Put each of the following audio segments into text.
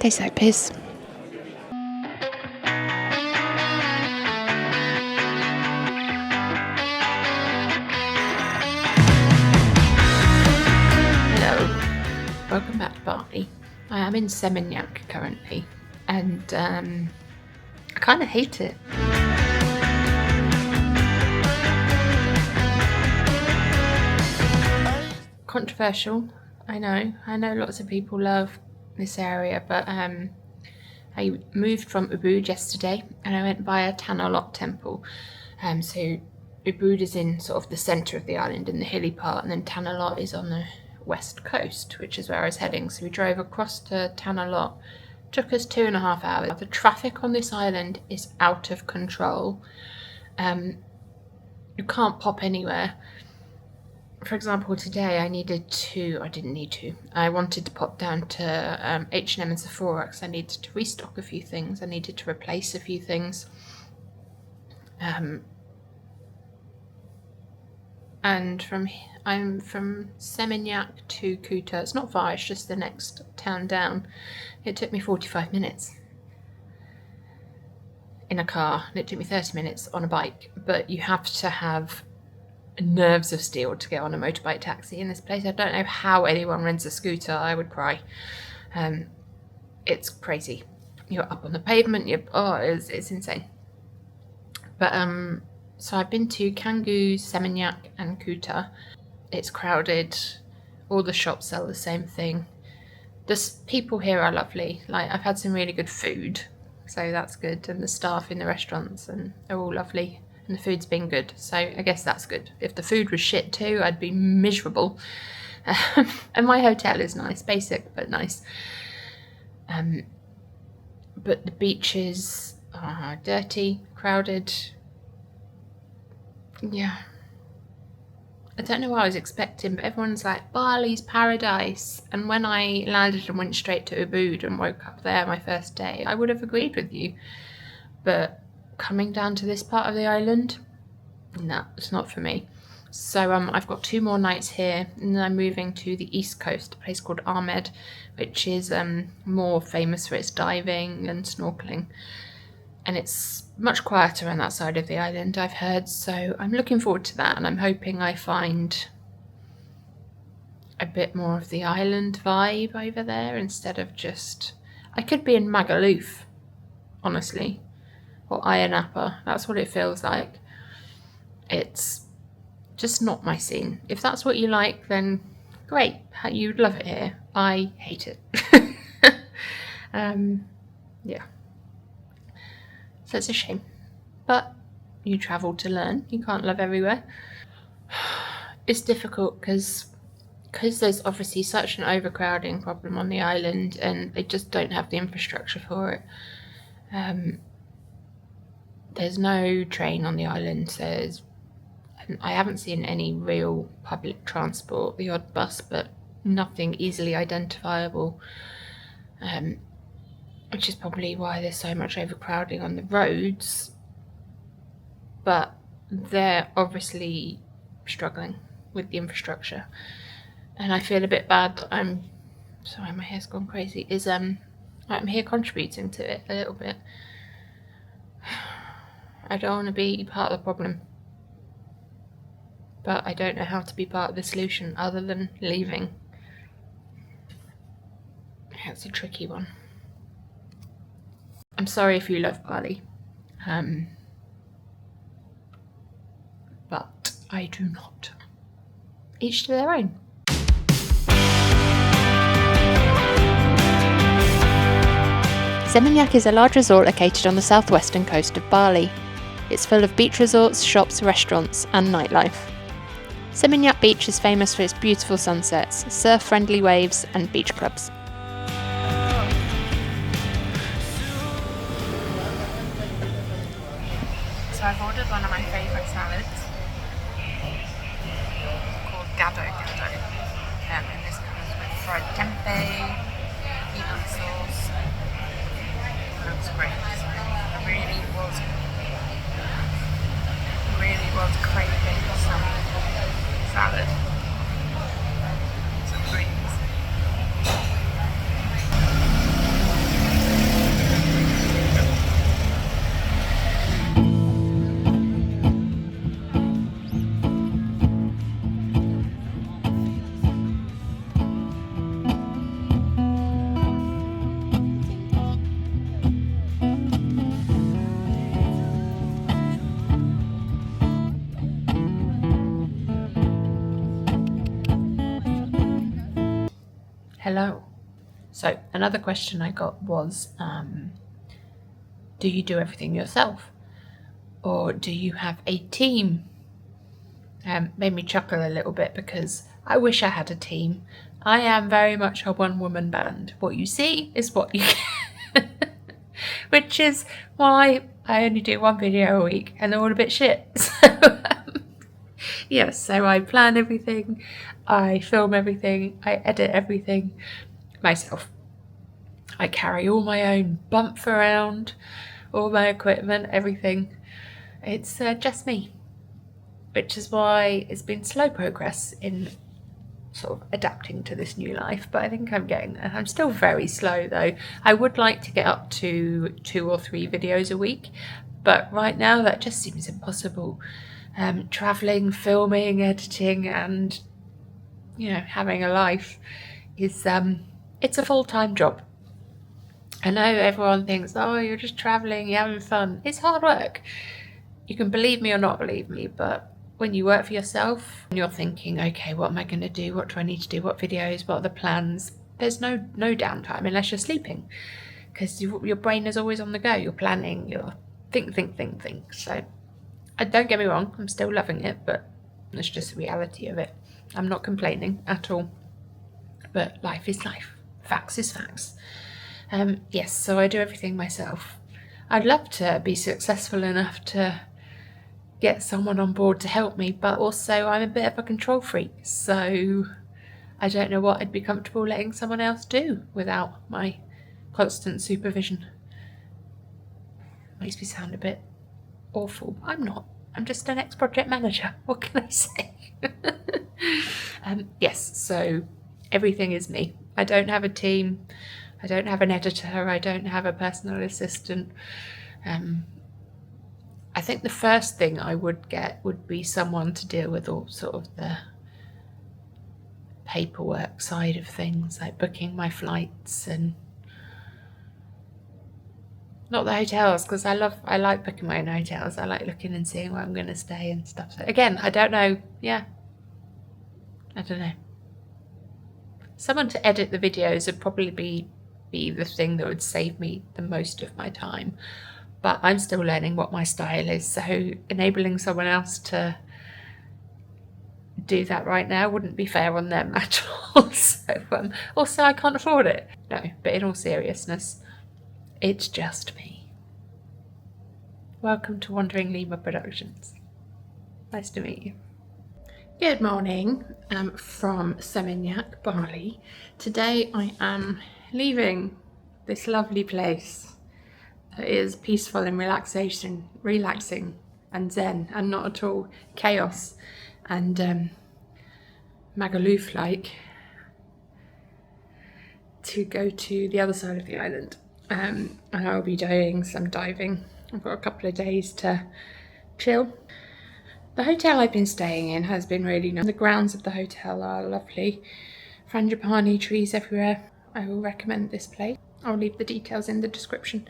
Tastes like piss. Hello, welcome back to Bali. I am in Seminyak currently, and I kind of hate it. Controversial, I know lots of people love this area, but I moved from Ubud yesterday and I went via Tanalot temple. So Ubud is in sort of the centre of the island in the hilly part, and then Tanalot is on the west coast, which is where I was heading. So we drove across to Tanalot. Took us 2.5 hours. The traffic on this island is out of control. You can't pop anywhere. For example, today I wanted to pop down to H&M and Sephora because I needed to restock a few things. I needed to replace a few things. And I'm from Seminyak to Kuta. It's not far, it's just the next town down. It took me 45 minutes in a car, and it took me 30 minutes on a bike. But you have to have nerves of steel to get on a motorbike taxi in this place. I don't know how anyone rents a scooter. I would cry. It's crazy. You're up on the pavement. It's insane. But so I've been to Canggu, Seminyak, and Kuta. It's crowded. All the shops sell the same thing. The people here are lovely. Like, I've had some really good food, so that's good. And the staff in the restaurants are all lovely. And the food's been good, so I guess that's good. If the food was shit too, I'd be miserable. And my hotel is nice, basic but nice. But the beaches are dirty, crowded. Yeah. I don't know what I was expecting, but everyone's like, Bali's paradise. And when I landed and went straight to Ubud and woke up there my first day, I would have agreed with you. But coming down to this part of the island, no, it's not for me. So I've got 2 more nights here, and then I'm moving to the east coast, a place called Amed, which is more famous for its diving and snorkeling, and it's much quieter on that side of the island, I've heard. So I'm looking forward to that, and I'm hoping I find a bit more of the island vibe over there instead of just... I could be in Magaluf, honestly. Or Ayia Napa, that's what it feels like. It's just not my scene. If that's what you like, then great, you'd love it here. I hate it. Yeah. So it's a shame. But you travel to learn. You can't love everywhere. It's difficult because there's obviously such an overcrowding problem on the island, and they just don't have the infrastructure for it. There's no train on the island. I haven't seen any real public transport, the odd bus, but nothing easily identifiable, which is probably why there's so much overcrowding on the roads. But they're obviously struggling with the infrastructure, and I feel a bit bad that I'm sorry, my hair's gone crazy. I'm here contributing to it a little bit. I don't want to be part of the problem, but I don't know how to be part of the solution other than leaving. That's a tricky one. I'm sorry if you love Bali, but I do not. Each to their own. Seminyak is a large resort located on the southwestern coast of Bali. It's full of beach resorts, shops, restaurants, and nightlife. Seminyak Beach is famous for its beautiful sunsets, surf-friendly waves, and beach clubs. So I've ordered one of my favourite salads called Gado Gado. And this comes with fried tempeh, peanut sauce. It looks great. I really was craving some salad. Some greens. Hello. So another question I got was, do you do everything yourself? Or do you have a team? Made me chuckle a little bit because I wish I had a team. I am very much a one-woman band. What you see is what you get. Which is why I only do one video a week and they're all a bit shit. Yes, so I plan everything, I film everything, I edit everything myself. I carry all my own bump around, all my equipment, everything. It's just me, which is why it's been slow progress in sort of adapting to this new life, but I think I'm getting there. I'm still very slow though. I would like to get up to 2 or 3 videos a week, but right now that just seems impossible. Traveling, filming, editing, and having a life is it's a full-time job. I know everyone thinks, oh, you're just traveling, you're having fun. It's hard work. You can believe me or not believe me, but when you work for yourself and you're thinking, okay, what am I going to do? What do I need to do? What videos? What are the plans? There's no downtime unless you're sleeping, because your brain is always on the go. You're planning, you're think. So don't get me wrong, I'm still loving it, but it's just the reality of it. I'm not complaining at all, but life is life. Facts is facts. Yes, so I do everything myself. I'd love to be successful enough to get someone on board to help me, but also I'm a bit of a control freak, so I don't know what I'd be comfortable letting someone else do without my constant supervision. Makes me sound a bit awful. I'm not. I'm just an ex-project manager. What can I say? Yes, so everything is me. I don't have a team. I don't have an editor. I don't have a personal assistant. I think the first thing I would get would be someone to deal with all sort of the paperwork side of things, like booking my flights and not the hotels, because I like booking my own hotels. I like looking and seeing where I'm going to stay and stuff. So again, I don't know. Yeah, I don't know. Someone to edit the videos would probably be the thing that would save me the most of my time. But I'm still learning what my style is, so enabling someone else to do that right now wouldn't be fair on them at all. So also I can't afford it. No, but in all seriousness, it's just me. Welcome to Wandering Lemur Productions. Nice to meet you. Good morning from Seminyak, Bali. Today I am leaving this lovely place. It is peaceful and relaxing and zen, and not at all chaos and Magaluf-like, to go to the other side of the island. And I'll be doing some diving. I've got a couple of days to chill. The hotel I've been staying in has been really nice. The grounds of the hotel are lovely. Frangipani trees everywhere. I will recommend this place. I'll leave the details in the description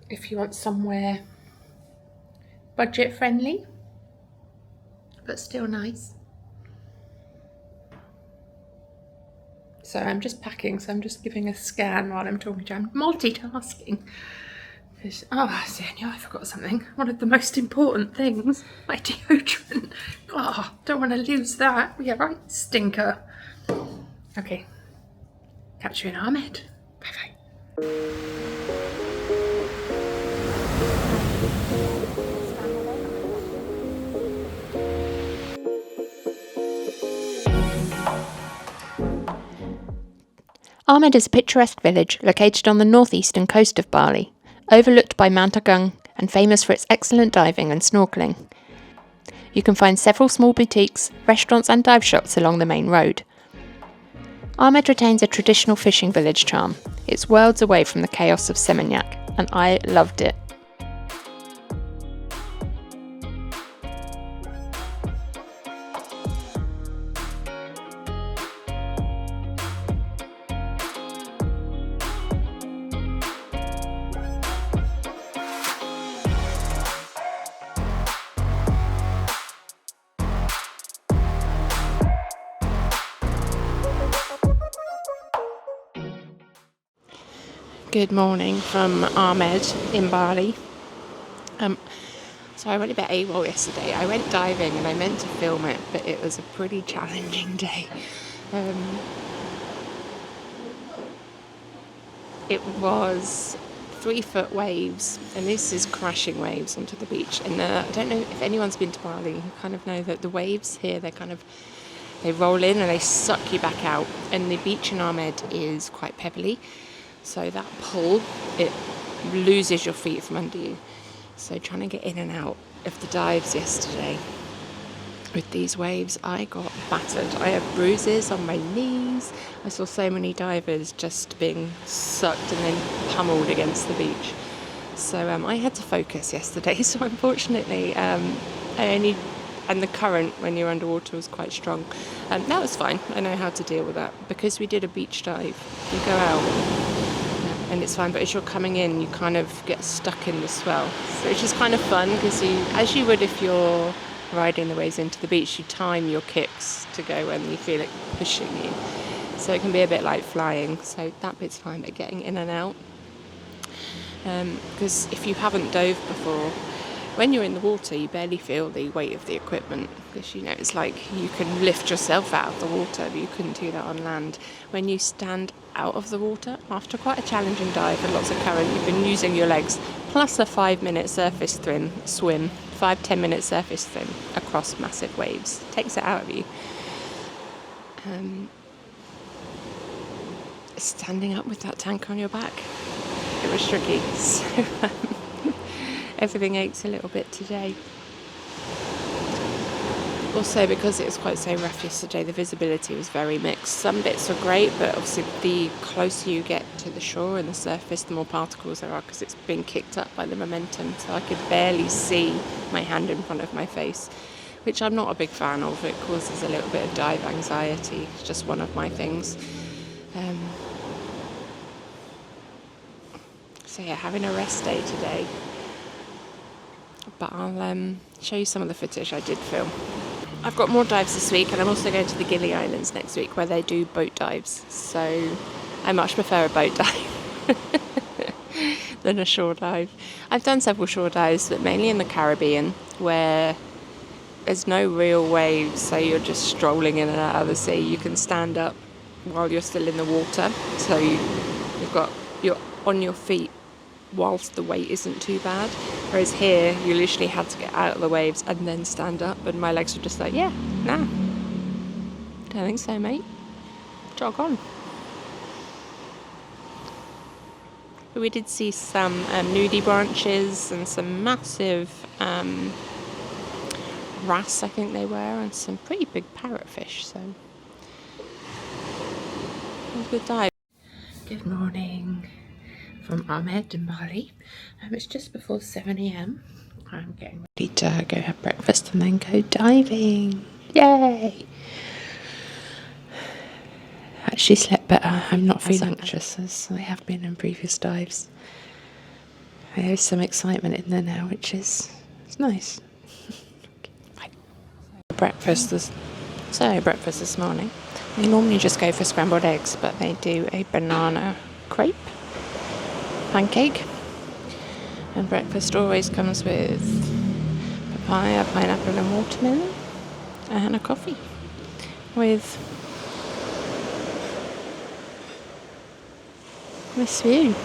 if you want somewhere budget friendly but still nice. So I'm just packing, so I'm just giving a scan while I'm talking to you. I'm multitasking. Oh, Daniel, I forgot something. One of the most important things, my deodorant. Oh, don't want to lose that. Yeah, right, stinker. Okay, catch you in Amed. Bye-bye. Amed is a picturesque village located on the northeastern coast of Bali, overlooked by Mount Agung and famous for its excellent diving and snorkelling. You can find several small boutiques, restaurants and dive shops along the main road. Amed retains a traditional fishing village charm. It's worlds away from the chaos of Seminyak, and I loved it. Good morning from Amed in Bali. So I went a bit AWOL yesterday. I went diving and I meant to film it, but it was a pretty challenging day. It was 3-foot waves, and this is crashing waves onto the beach. And I don't know if anyone's been to Bali, you kind of know that the waves here, they roll in and they suck you back out. And the beach in Amed is quite pebbly. So that pull, it loses your feet from under you. So trying to get in and out of the dives yesterday with these waves, I got battered. I had bruises on my knees. I saw so many divers just being sucked and then pummeled against the beach. So I had to focus yesterday. So unfortunately, and the current when you're underwater was quite strong. That was fine. I know how to deal with that. Because we did a beach dive, you go out and it's fine, but as you're coming in, you kind of get stuck in the swell. So which is kind of fun because as you would if you're riding the waves into the beach, you time your kicks to go when you feel it pushing you. So it can be a bit like flying. So that bit's fine, but getting in and out. Because if you haven't dove before, when you're in the water, you barely feel the weight of the equipment because, it's like you can lift yourself out of the water, but you couldn't do that on land. When you stand out of the water, after quite a challenging dive and lots of current, you've been using your legs, plus a 5-minute surface swim, 5-10 minute surface swim across massive waves. Takes it out of you. Standing up with that tank on your back, it was tricky. So everything aches a little bit today. Also, because it was quite so rough yesterday, the visibility was very mixed. Some bits were great, but obviously the closer you get to the shore and the surface, the more particles there are because it's being kicked up by the momentum. So I could barely see my hand in front of my face, which I'm not a big fan of. It causes a little bit of dive anxiety. It's just one of my things. So yeah, having a rest day today. But I'll show you some of the footage I did film. I've got more dives this week, and I'm also going to the Gili Islands next week where they do boat dives. So I much prefer a boat dive than a shore dive. I've done several shore dives, but mainly in the Caribbean where there's no real waves, so you're just strolling in and out of the sea. You can stand up while you're still in the water, so you're on your feet whilst the weight isn't too bad. Whereas here, you literally had to get out of the waves and then stand up, and my legs were just like, don't think so, mate. Jog on. But we did see some nudie branches and some massive wrasse, I think they were, and some pretty big parrotfish, so it was a good dive. Good morning from Amed in Bali. It's just before 7 a.m. I'm getting ready to go have breakfast and then go diving. Yay! Actually slept better. I'm not feeling anxious as I have been in previous dives. There's some excitement in there now, which is nice. Breakfast this morning. They normally just go for scrambled eggs, but they do a banana crepe pancake, and breakfast always comes with papaya, pineapple and watermelon, and a coffee with this view.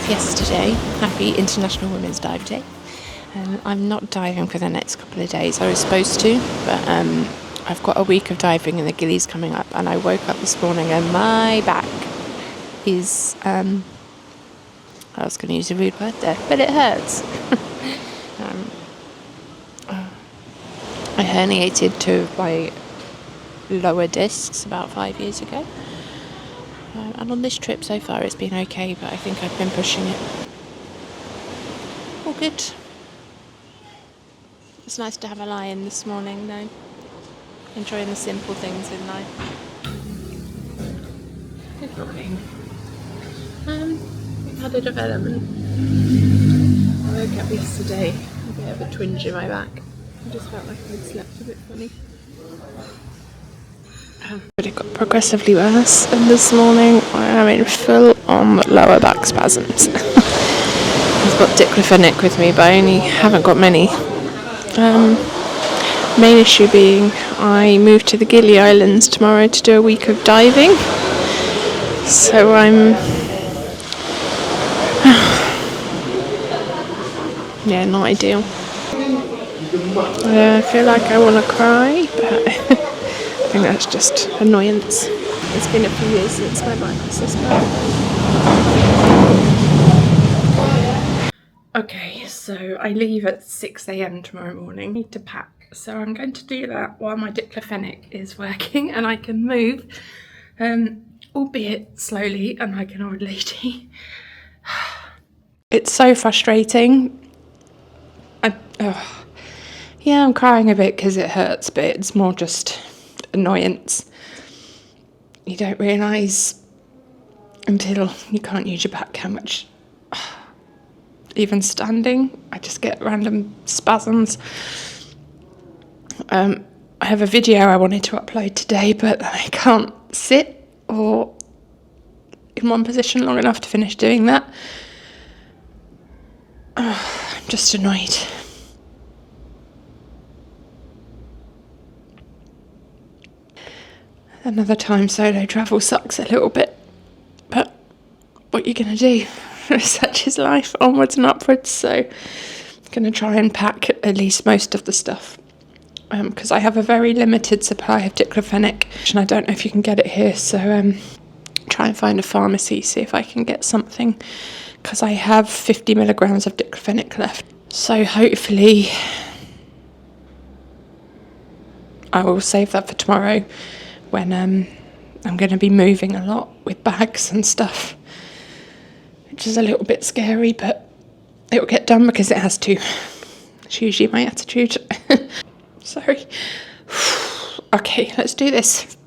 Yesterday, happy International Women's Dive Day. I'm not diving for the next couple of days. I was supposed to, but I've got a week of diving in the Gillies coming up, and I woke up this morning and my back is, I was going to use a rude word there, but it hurts. I herniated two of my lower discs about 5 years ago. And on this trip so far it's been okay, but I think I've been pushing it. All good. It's nice to have a lie-in this morning though. Enjoying the simple things in life. Good morning. We've had a development. I woke up yesterday with a bit of a twinge in my back. I just felt like I'd slept a bit funny. But it got progressively worse, and this morning I am in full-on lower back spasms. I've got diclofenac with me, but I only haven't got many. Main issue being I move to the Gili Islands tomorrow to do a week of diving, so I'm yeah, not ideal. I feel like I want to cry, but I think that's just annoyance. It's been a few years since my back was this bad. Okay, so I leave at 6 a.m. tomorrow morning. I need to pack, so I'm going to do that while my diclofenac is working and I can move, albeit slowly, and like an old lady. It's so frustrating. Yeah, I'm crying a bit because it hurts, but it's more just annoyance. You don't realise until you can't use your back how much, even standing, I just get random spasms. I have a video I wanted to upload today, but I can't sit or in one position long enough to finish doing that. I'm just annoyed. Another time solo travel sucks a little bit, but what are you going to do? Such is life, onwards and upwards. So I'm going to try and pack at least most of the stuff, because I have a very limited supply of diclofenac, and I don't know if you can get it here, so try and find a pharmacy, see if I can get something, because I have 50 milligrams of diclofenac left. So hopefully I will save that for tomorrow, when I'm going to be moving a lot with bags and stuff, which is a little bit scary, but it will get done because it has to. It's usually my attitude. Sorry. Okay, let's do this.